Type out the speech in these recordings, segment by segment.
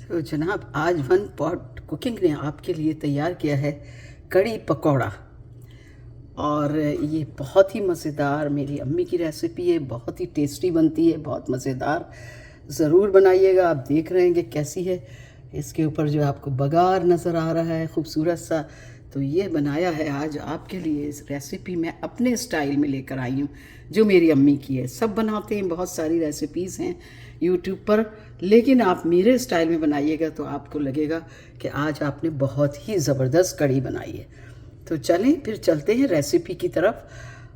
तो जनाब, आज वन पॉट कुकिंग ने आपके लिए तैयार किया है कड़ी पकौड़ा। और ये बहुत ही मज़ेदार मेरी अम्मी की रेसिपी है, बहुत ही टेस्टी बनती है, बहुत मज़ेदार। ज़रूर बनाइएगा। आप देख रहे हैं कि कैसी है। इसके ऊपर जो आपको बघार नज़र आ रहा है खूबसूरत सा, तो ये बनाया है आज आपके लिए। इस रेसिपी मैं अपने स्टाइल में लेकर आई हूँ, जो मेरी अम्मी की है। सब बनाते हैं, बहुत सारी रेसिपीज़ हैं यूट्यूब पर, लेकिन आप मेरे स्टाइल में बनाइएगा तो आपको लगेगा कि आज आपने बहुत ही ज़बरदस्त कढ़ी बनाई है। तो चलें फिर चलते हैं रेसिपी की तरफ।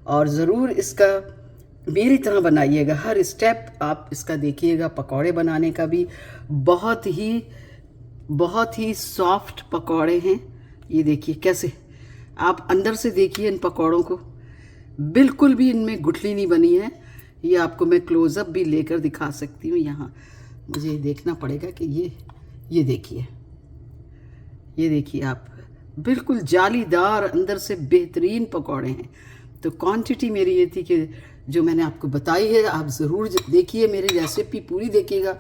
और ज़रूर इसका मेरी तरह बनाइएगा, हर स्टेप आप इसका देखिएगा। पकौड़े बनाने का भी बहुत ही सॉफ्ट पकौड़े हैं। ये देखिए कैसे, आप अंदर से देखिए इन पकौड़ों को, बिल्कुल भी इनमें गुठली नहीं बनी है। ये आपको मैं क्लोज़अप भी लेकर दिखा सकती हूँ। यहाँ मुझे देखना पड़ेगा कि ये देखिए, ये देखिए आप, बिल्कुल जालीदार अंदर से बेहतरीन पकौड़े हैं। तो क्वांटिटी मेरी ये थी कि जो मैंने आपको बताई है, आप ज़रूर देखिए, मेरी रेसिपी पूरी देखिएगा।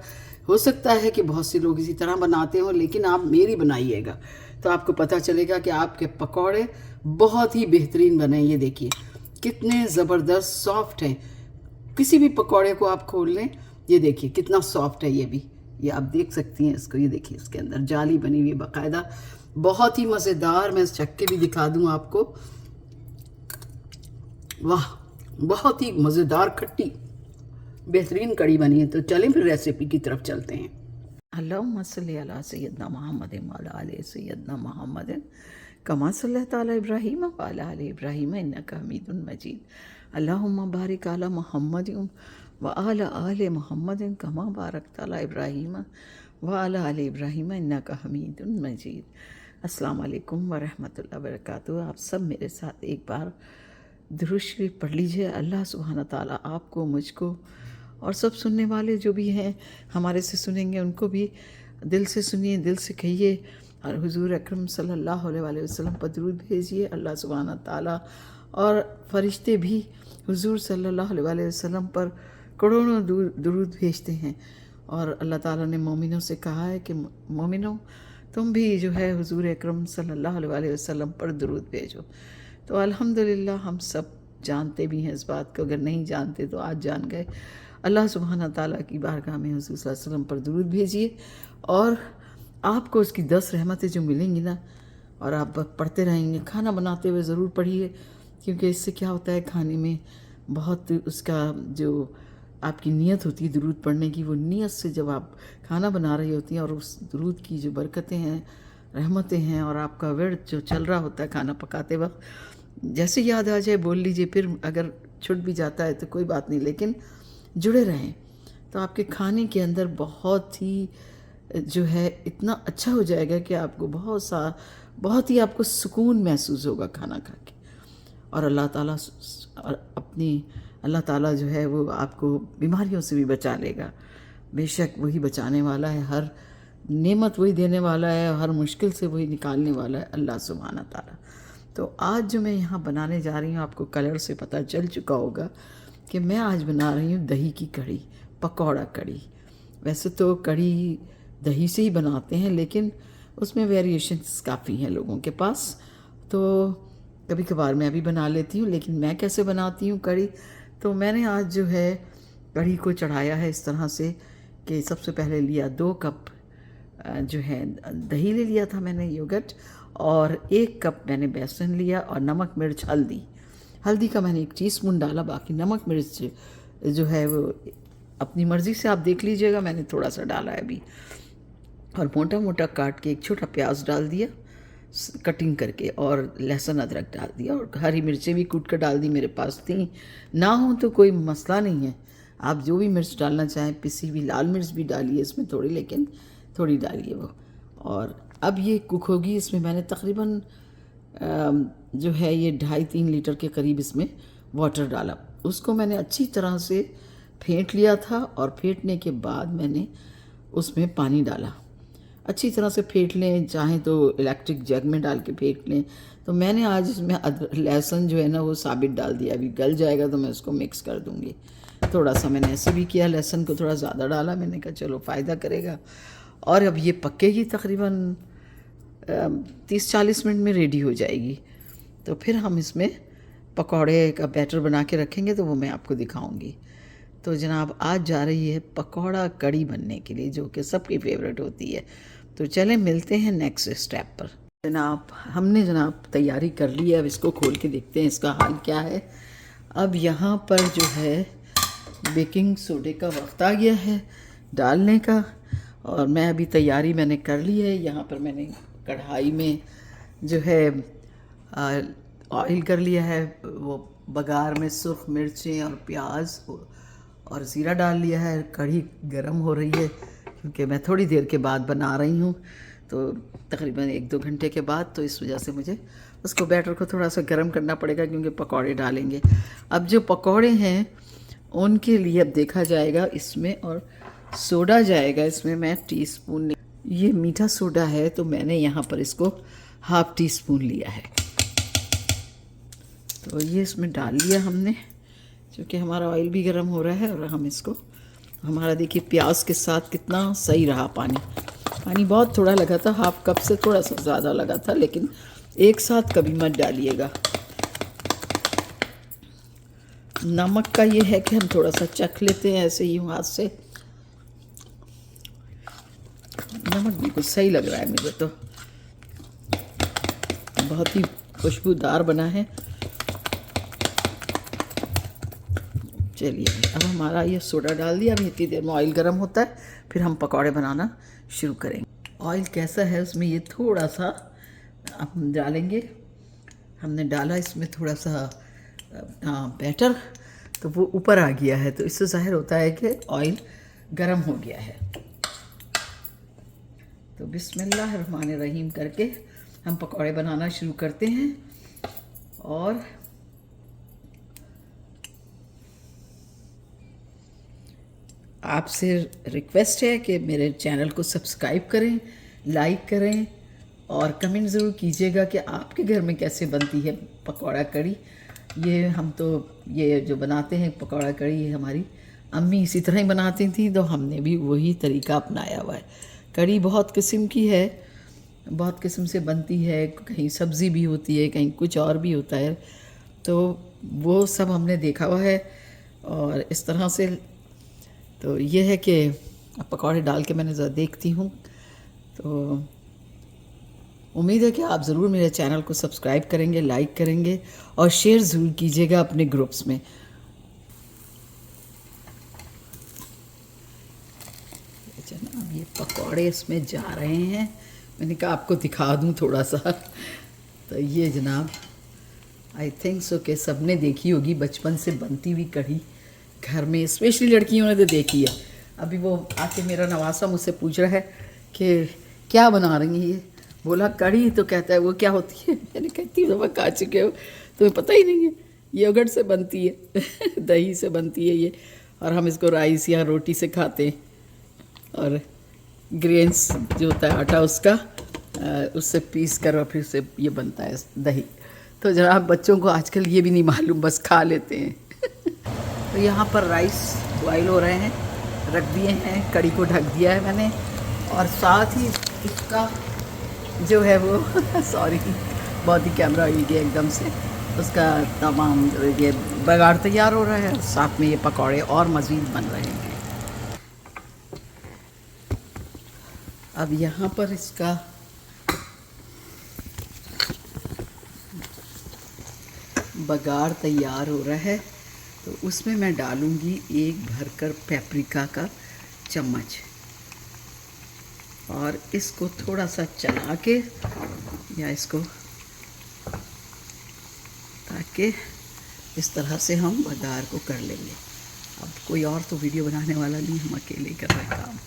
हो सकता है कि बहुत से लोग इसी तरह बनाते हो, लेकिन आप मेरी बनाइएगा तो आपको पता चलेगा कि आपके पकौड़े बहुत ही बेहतरीन बने। ये देखिए कितने ज़बरदस्त सॉफ्ट हैं। किसी भी पकौड़े को आप खोल लें, ये देखिए कितना सॉफ्ट है। ये आप देख सकती हैं इसको। ये देखिए इसके अंदर जाली बनी हुई है बाकायदा, बहुत ही मज़ेदार। मैं चख के भी दिखा दूँ आपको। वाह, बहुत ही मज़ेदार खट्टी बेहतरीन कड़ी बनी है। तो चलें फिर रेसिपी की तरफ चलते हैं। अल्लाहुम्मा सल्ली अला सय्यदना मुहम्मद व अला आलि सय्यदना मुहम्मद कमा सल्लैता अला इब्राहीम व अला आलि इब्राहीम इन्नका हमीदुन मजीद। अल्लाहुम्मा बारिक अला मुहम्मद व अला आलि मुहम्मद कमा बारकता अला इब्राहीम व अला आलि इब्राहीम इन्नका हमीदुन मजीद। अस्सलाम वालेकुम व रहमतुल्लाहि व बरकातुहू। आप सब मेरे साथ एक बार दुरूद शरीफ पढ़ लीजिए। अल्लाह सुब्हाना तआला आपको, मुझको और सब सुनने वाले जो भी हैं हमारे से सुनेंगे, उनको भी दिल से सुनिए, दिल से कहिए और हुजूर अकरम सल्लल्लाहु अलैहि वसल्लम पर दुरूद भेजिए। अल्लाह सुब्हाना तआला और फरिश्ते भी हुजूर सल्लल्लाहु अलैहि वसल्लम पर करोड़ों दुरूद भेजते हैं। और अल्लाह ताला ने मोमिनों से कहा है कि मोमिनों, तुम भी जो है हुजूर अकरम सल्लल्लाहु अलैहि वसल्लम पर दुरूद भेजो। तो अल्हम्दुलिल्लाह हम सब जानते भी हैं इस बात को, अगर नहीं जानते तो आज जान गए। अल्लाह सुब्हाना ताला की बारगाह में हुज़ूर सल्लल्लाहु अलैहि वसल्लम पर दुरूद भेजिए और आपको उसकी 10 रहमतें जो मिलेंगी ना, और आप पढ़ते रहेंगे। खाना बनाते हुए ज़रूर पढ़िए, क्योंकि इससे क्या होता है, खाने में बहुत उसका जो आपकी नीयत होती है दुरूद पढ़ने की, वो नीयत से जब आप खाना बना रही होती हैं और उस दुरूद की जो बरकतें हैं, रहमतें हैं, और आपका विर्द जो चल रहा होता है खाना पकाते वक्त, जैसे याद आ जाए बोल लीजिए। फिर अगर छूट भी जाता है तो कोई बात नहीं, लेकिन जुड़े रहें तो आपके खाने के अंदर बहुत ही जो है इतना अच्छा हो जाएगा कि आपको बहुत ही आपको सुकून महसूस होगा खाना खा के। और अल्लाह ताला जो है वो आपको बीमारियों से भी बचा लेगा। बेशक वही बचाने वाला है, हर नेमत वही देने वाला है, हर मुश्किल से वही निकालने वाला है, अल्लाह सुब्हाना ताला। तो आज जो मैं यहाँ बनाने जा रही हूँ, आपको कलर से पता चल चुका होगा कि मैं आज बना रही हूँ दही की कढ़ी, पकौड़ा कढ़ी। वैसे तो कढ़ी दही से ही बनाते हैं, लेकिन उसमें वेरिएशंस काफ़ी हैं लोगों के पास। तो कभी कभार मैं भी बना लेती हूँ, लेकिन मैं कैसे बनाती हूँ कढ़ी, तो मैंने आज जो है कढ़ी को चढ़ाया है इस तरह से कि सबसे पहले लिया 2 कप जो है दही ले लिया था मैंने, योगर्ट, और 1 कप मैंने बेसन लिया, और नमक मिर्च हल्दी का मैंने 1 टीस्पून डाला। बाकी नमक मिर्च जो है वो अपनी मर्ज़ी से आप देख लीजिएगा, मैंने थोड़ा सा डाला है अभी। और मोटा मोटा काट के 1 छोटा प्याज डाल दिया कटिंग करके, और लहसुन अदरक डाल दिया, और हरी मिर्चें भी कूट कर डाल दी। मेरे पास थी, ना हो तो कोई मसला नहीं है, आप जो भी मिर्च डालना चाहें, पिसी हुई लाल मिर्च भी डालिए इसमें थोड़ी, लेकिन थोड़ी डालिए वो। और अब ये कुक होगी। इसमें मैंने तकरीबन जो है ये 2.5-3 लीटर के करीब इसमें वाटर डाला। उसको मैंने अच्छी तरह से फेंट लिया था, और फेंटने के बाद मैंने उसमें पानी डाला। अच्छी तरह से फेंट लें, चाहें तो इलेक्ट्रिक जग में डाल के फेंट लें। तो मैंने आज इसमें लहसुन जो है ना वो साबित डाल दिया, अभी गल जाएगा तो मैं उसको मिक्स कर दूँगी। थोड़ा सा मैंने ऐसे भी किया, लहसुन को थोड़ा ज़्यादा डाला, मैंने कहा चलो फ़ायदा करेगा। और अब ये पकेगी तकरीबन 30-40 मिनट में रेडी हो जाएगी। तो फिर हम इसमें पकौड़े का बैटर बना के रखेंगे, तो वो मैं आपको दिखाऊंगी। तो जनाब आज जा रही है पकौड़ा कड़ी बनने के लिए, जो कि सबकी फेवरेट होती है। तो चलें मिलते हैं नेक्स्ट स्टेप पर। जनाब हमने तैयारी कर ली है, अब इसको खोल के देखते हैं इसका हाल क्या है। अब यहाँ पर जो है बेकिंग सोडे का वक्त आ गया है डालने का, और मैं अभी तैयारी मैंने कर ली है। यहाँ पर मैंने कढ़ाई में जो है ऑयल कर लिया है, वो बघार में सुर्ख मिर्चें और प्याज और ज़ीरा डाल लिया है। कढ़ी गर्म हो रही है क्योंकि मैं थोड़ी देर के बाद बना रही हूँ, तो तकरीबन 1-2 घंटे के बाद, तो इस वजह से मुझे उसको बैटर को थोड़ा सा गर्म करना पड़ेगा क्योंकि पकौड़े डालेंगे। अब जो पकौड़े हैं उनके लिए अब देखा जाएगा इसमें, और सोडा जाएगा इसमें। मैं टीस्पून, ये मीठा सोडा है तो मैंने यहाँ पर इसको ½ टीस्पून लिया है। तो ये इसमें डाल लिया हमने, क्योंकि हमारा ऑयल भी गर्म हो रहा है। और हम इसको, हमारा देखिए प्याज के साथ कितना सही रहा पानी बहुत थोड़ा लगा था, ½ कप से थोड़ा सा ज़्यादा लगा था, लेकिन एक साथ कभी मत डालिएगा। नमक का ये है कि हम थोड़ा सा चख लेते हैं ऐसे ही हाथ से। नमक बिल्कुल सही लग रहा है मुझे, तो बहुत ही खुशबूदार बना है। चलिए अब हमारा ये सोडा डाल दिया। अभी इतनी देर में ऑयल गर्म होता है, फिर हम पकौड़े बनाना शुरू करेंगे। ऑयल कैसा है उसमें ये थोड़ा सा हम डालेंगे। हमने डाला इसमें थोड़ा सा बैटर, तो वो ऊपर आ गया है, तो इससे ज़ाहिर होता है कि ऑयल गर्म हो गया है। तो बिस्मिल्लाहिर्रहमानिर्रहीम करके हम पकौड़े बनाना शुरू करते हैं। और आपसे रिक्वेस्ट है कि मेरे चैनल को सब्सक्राइब करें, लाइक करें और कमेंट ज़रूर कीजिएगा कि आपके घर में कैसे बनती है पकौड़ा कड़ी। ये हम तो ये जो बनाते हैं पकौड़ा कड़ी, ये हमारी अम्मी इसी तरह ही बनाती थी, तो हमने भी वही तरीका अपनाया हुआ है। कड़ी बहुत किस्म की है, बहुत किस्म से बनती है, कहीं सब्ज़ी भी होती है, कहीं कुछ और भी होता है, तो वो सब हमने देखा हुआ है। और इस तरह से तो ये है कि अब पकौड़े डाल के मैंने ज़रा देखती हूँ। तो उम्मीद है कि आप ज़रूर मेरे चैनल को सब्सक्राइब करेंगे, लाइक करेंगे और शेयर ज़रूर कीजिएगा अपने ग्रुप्स में। जनाब ये पकौड़े इसमें जा रहे हैं, मैंने कहा आपको दिखा दूँ थोड़ा सा। तो ये जनाब आई थिंक सो कि सब ने देखी होगी बचपन से बनती हुई कढ़ी घर में, स्पेशली लड़कियों ने तो देखी है। अभी वो आके मेरा नवासा मुझसे पूछ रहा है कि क्या बना रही हैं ये, बोला कढ़ी, तो कहता है वो क्या होती है। मैंने कहती हूँ खा चुके हो, तुम्हें पता ही नहीं है, योगर्ट से बनती है दही से बनती है ये, और हम इसको राइस या रोटी से खाते हैं। और ग्रेन्स जो होता है आटा उसका उससे पीस कर और फिर से ये बनता है दही। तो जनाब बच्चों को आजकल ये भी नहीं मालूम, बस खा लेते हैं। तो यहाँ पर राइस बॉयल हो रहे हैं, रख दिए हैं, कड़ी को ढक दिया है मैंने, और साथ ही इसका जो है वो सॉरी बहुत ही कैमरा हिल गया एकदम से, उसका तमाम ये बघाड़ तैयार हो रहा है, साथ में ये पकौड़े और मज़ीद बन रहे हैं। अब यहाँ पर इसका बघाड़ तैयार हो रहा है, तो उसमें मैं डालूँगी एक भरकर पेपरिका का चम्मच, और इसको थोड़ा सा चला के या इसको, ताकि इस तरह से हम बघाड़ को कर लेंगे। अब कोई और तो वीडियो बनाने वाला नहीं, हम अकेले कर रहे हैं काम।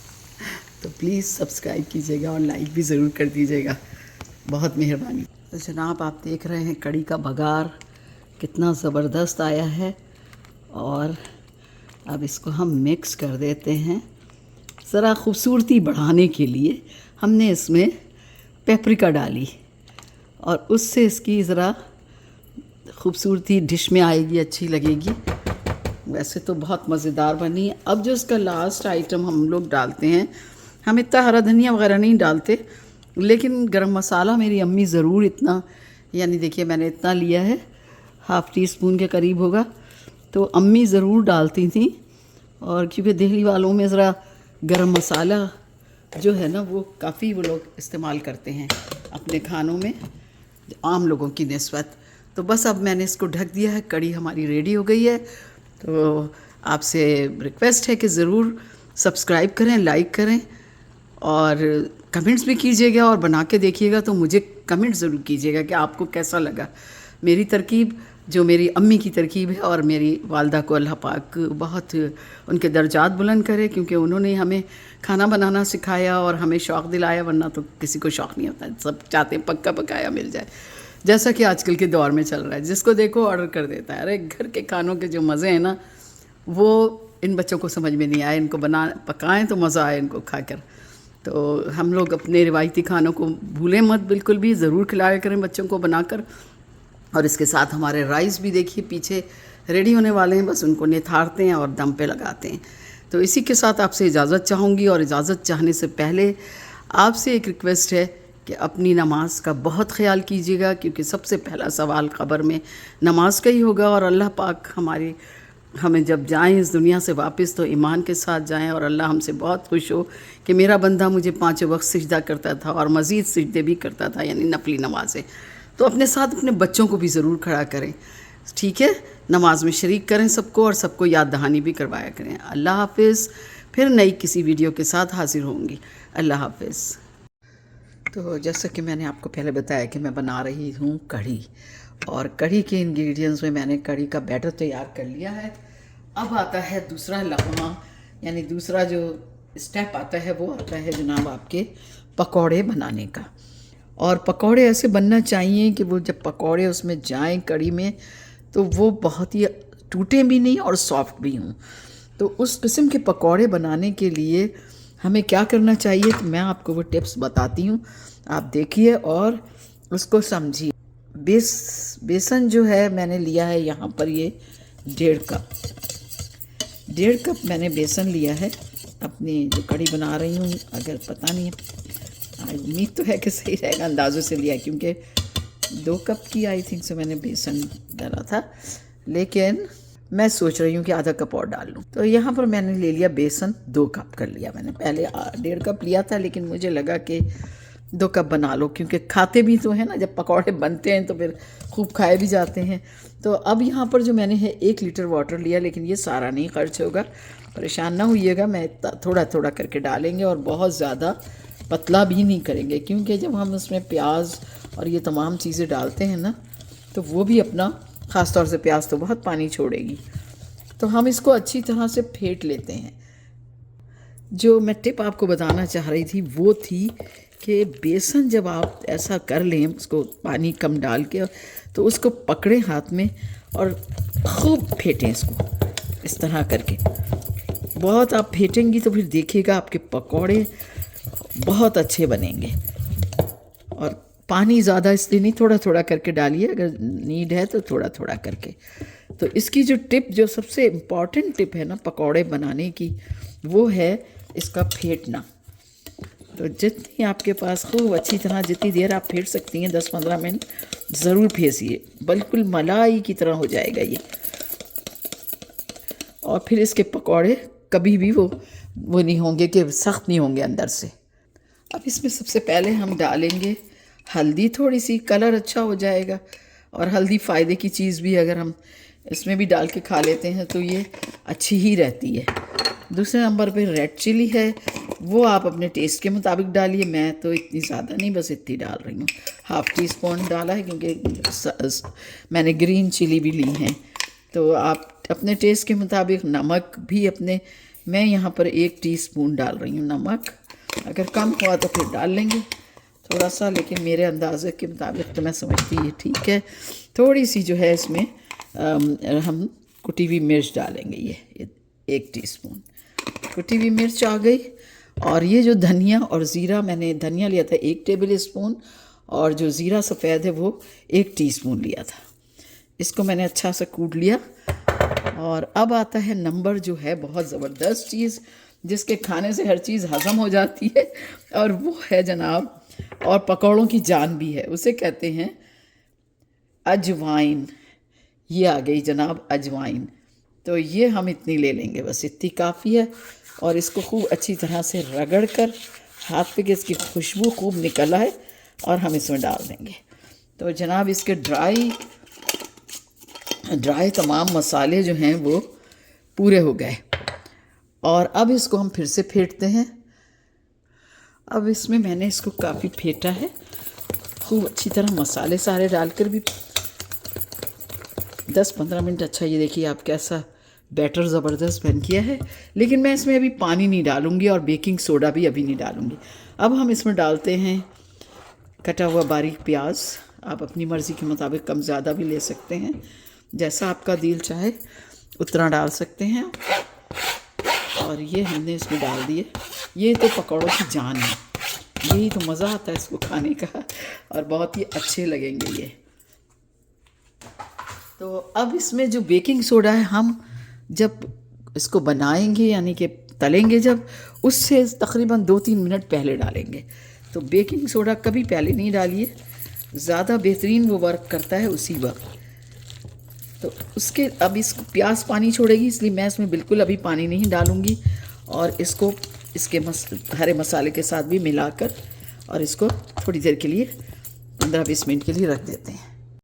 तो प्लीज़ सब्सक्राइब कीजिएगा और लाइक भी ज़रूर कर दीजिएगा, बहुत मेहरबानी। तो जनाब आप देख रहे हैं कड़ी का बघाड़ कितना ज़बरदस्त आया है, और अब इसको हम मिक्स कर देते हैं। ज़रा ख़ूबसूरती बढ़ाने के लिए हमने इसमें पेपरिका डाली, और उससे इसकी ज़रा ख़ूबसूरती डिश में आएगी, अच्छी लगेगी। वैसे तो बहुत मज़ेदार बनी है। अब जो इसका लास्ट आइटम हम लोग डालते हैं हम इतना हरा धनिया वगैरह नहीं डालते, लेकिन गरम मसाला मेरी अम्मी ज़रूर इतना, यानी देखिए मैंने इतना लिया है, हाफ़ टी स्पून के करीब होगा, तो अम्मी ज़रूर डालती थी। और क्योंकि दिल्ली वालों में ज़रा गरम मसाला जो है ना वो काफ़ी वो लोग इस्तेमाल करते हैं अपने खानों में आम लोगों की निस्बत। तो बस अब मैंने इसको ढक दिया है, कड़ी हमारी रेडी हो गई है। तो आपसे रिक्वेस्ट है कि ज़रूर सब्सक्राइब करें, लाइक करें और कमेंट्स भी कीजिएगा, और बना के देखिएगा तो मुझे कमेंट ज़रूर कीजिएगा कि आपको कैसा लगा मेरी तरकीब, जो मेरी अम्मी की तरकीब है। और मेरी वालदा को अल्लाह पाक बहुत उनके दर्जात बुलंद करे, क्योंकि उन्होंने हमें खाना बनाना सिखाया और हमें शौक़ दिलाया, वरना तो किसी को शौक़ नहीं होता, सब चाहते हैं पक्का पकाया मिल जाए, जैसा कि आजकल के दौर में चल रहा है, जिसको देखो ऑर्डर कर देता है। अरे घर के खानों के जो मज़े हैं ना वो इन बच्चों को समझ में नहीं आए, इनको पकाएं तो मज़ा आए इनको खाकर। तो हम लोग अपने रिवायती खानों को भूलें मत, बिल्कुल भी ज़रूर खिलाया करें बच्चों को बनाकर। और इसके साथ हमारे राइस भी देखिए पीछे रेडी होने वाले हैं, बस उनको निथारते हैं और दम पे लगाते हैं। तो इसी के साथ आपसे इजाज़त चाहूँगी, और इजाज़त चाहने से पहले आपसे एक रिक्वेस्ट है कि अपनी नमाज का बहुत ख्याल कीजिएगा, क्योंकि सबसे पहला सवाल क़ब्र में नमाज का ही होगा। और अल्लाह पाक हमें जब जाएं इस दुनिया से वापस तो ईमान के साथ जाएं, और अल्लाह हमसे बहुत खुश हो कि मेरा बंदा मुझे 5 वक्त सिजदा करता था और मज़ीद सिजदे भी करता था, यानी नफली नमाज़ें। तो अपने साथ अपने बच्चों को भी ज़रूर खड़ा करें, ठीक है, नमाज में शरीक करें सबको, और सबको याद दहानी भी करवाया करें। अल्लाह हाफिज़। फिर नई किसी वीडियो के साथ हाजिर होंगी। अल्लाह हाफिज़। तो जैसा कि मैंने आपको पहले बताया कि मैं बना रही हूँ कढ़ी, और कढ़ी के इंग्रेडिएंट्स में मैंने कढ़ी का बैटर तैयार कर लिया है। अब आता है दूसरा लम्हा, यानी दूसरा जो स्टेप आता है वो आता है जनाब आपके पकौड़े बनाने का। और पकौड़े ऐसे बनना चाहिए कि वो जब पकौड़े उसमें जाएं कढ़ी में तो वो बहुत ही टूटे भी नहीं और सॉफ्ट भी हों। तो उस किस्म के पकौड़े बनाने के लिए हमें क्या करना चाहिए, तो मैं आपको वो टिप्स बताती हूँ, आप देखिए और उसको समझिए। बेसन जो है मैंने लिया है यहाँ पर ये 1.5 कप मैंने बेसन लिया है अपनी जो कढ़ी बना रही हूँ। अगर पता नहीं उम्मीद तो है कि सही रहेगा, अंदाज़ों से लिया, क्योंकि 2 कप की आई थिंक से मैंने बेसन डाला था, लेकिन मैं सोच रही हूँ कि आधा कप और डाल लूँ। तो यहाँ पर मैंने ले लिया बेसन, 2 कप कर लिया मैंने। पहले 1.5 कप लिया था, लेकिन मुझे लगा कि 2 कप बना लो, क्योंकि खाते भी तो हैं ना, जब पकौड़े बनते हैं तो फिर खूब खाए भी जाते हैं। तो अब यहाँ पर जो मैंने है 1 लीटर वाटर लिया, लेकिन ये सारा नहीं खर्च होगा, परेशान ना होइएगा, मैं थोड़ा थोड़ा करके डालेंगे और बहुत ज़्यादा पतला भी नहीं करेंगे, क्योंकि जब हम उसमें प्याज और ये तमाम चीज़ें डालते हैं ना तो वो भी अपना, ख़ास तौर से प्याज तो बहुत पानी छोड़ेगी, तो हम इसको अच्छी तरह से फेंट लेते हैं। जो मैं टिप आपको बताना चाह रही थी वो थी कि बेसन जब आप ऐसा कर लें, उसको पानी कम डाल के, तो उसको पकड़ें हाथ में और खूब फेंटें इसको इस तरह करके। बहुत आप फेंटेंगी तो फिर देखिएगा आपके पकौड़े बहुत अच्छे बनेंगे। और पानी ज़्यादा इसलिए नहीं, थोड़ा थोड़ा करके डालिए, अगर नीड है तो थोड़ा थोड़ा करके। तो इसकी जो टिप, जो सबसे इम्पॉर्टेंट टिप है ना पकौड़े बनाने की, वो है इसका फेंटना। तो जितनी आपके पास खूब अच्छी तरह, जितनी देर आप फेंट सकती हैं, 10-15 मिनट ज़रूर फेंसिए, बिल्कुल मलाई की तरह हो जाएगा ये। और फिर इसके पकौड़े कभी भी वो नहीं होंगे कि सख्त नहीं होंगे अंदर से। अब इसमें सबसे पहले हम डालेंगे हल्दी, थोड़ी सी कलर अच्छा हो जाएगा, और हल्दी फ़ायदे की चीज़ भी, अगर हम इसमें भी डाल के खा लेते हैं तो ये अच्छी ही रहती है। दूसरे नंबर पे रेड चिली है, वो आप अपने टेस्ट के मुताबिक डालिए, मैं तो इतनी ज़्यादा नहीं, बस इतनी डाल रही हूँ। 1/2 टीस्पून डाला है, क्योंकि मैंने ग्रीन चिली भी ली हैं, तो आप अपने टेस्ट के मुताबिक। नमक भी अपने, मैं यहाँ पर 1 टीस्पून डाल रही हूँ नमक, अगर कम हुआ तो फिर डाल लेंगे थोड़ा सा, लेकिन मेरे अंदाजे के मुताबिक तो मैं समझती ये ठीक है। थोड़ी सी जो है इसमें हम कुटी हुई मिर्च डालेंगे, ये 1 टीस्पून कुटी हुई मिर्च आ गई। और ये जो धनिया और ज़ीरा, मैंने धनिया लिया था 1 टेबल स्पून, और जो ज़ीरा सफ़ेद है वो 1 टीस्पून लिया था। इसको मैंने अच्छा सा कूट लिया। और अब आता है नंबर जो है बहुत ज़बरदस्त चीज़, जिसके खाने से हर चीज़ हज़म हो जाती है, और वो है जनाब, और पकौड़ों की जान भी है, उसे कहते हैं अजवाइन। ये आ गई जनाब अजवाइन। तो ये हम इतनी ले लेंगे, बस इतनी काफ़ी है। और इसको खूब अच्छी तरह से रगड़ कर हाथ पे कि इसकी खुशबू खूब निकल आए, और हम इसमें डाल देंगे। तो जनाब इसके ड्राई तमाम मसाले जो हैं वो पूरे हो गए। और अब इसको हम फिर से फेंटते हैं। अब इसमें मैंने इसको काफ़ी फेंटा है खूब अच्छी तरह, मसाले सारे डालकर भी 10-15 मिनट। अच्छा ये देखिए आप कैसा बैटर ज़बरदस्त बन किया है। लेकिन मैं इसमें अभी पानी नहीं डालूँगी और बेकिंग सोडा भी अभी नहीं डालूँगी। अब हम इसमें डालते हैं कटा हुआ बारीक प्याज। आप अपनी मर्ज़ी के मुताबिक कम ज़्यादा भी ले सकते हैं, जैसा आपका दिल चाहे उतना डाल सकते हैं। और ये हमने इसमें डाल दिए। ये तो पकौड़ों की जान है, यही तो मज़ा आता है इसको खाने का, और बहुत ही अच्छे लगेंगे ये। तो अब इसमें जो बेकिंग सोडा है, हम जब इसको बनाएंगे यानी कि तलेंगे जब, उससे तकरीबन 2-3 मिनट पहले डालेंगे। तो बेकिंग सोडा कभी पहले नहीं डालिए, ज़्यादा बेहतरीन वो वर्क करता है उसी वक्त। तो उसके अब इसको प्याज पानी छोड़ेगी, इसलिए मैं इसमें बिल्कुल अभी पानी नहीं डालूँगी। और इसको इसके हरे मसाले के साथ भी मिलाकर और इसको थोड़ी देर के लिए 15-20 मिनट के लिए रख देते हैं।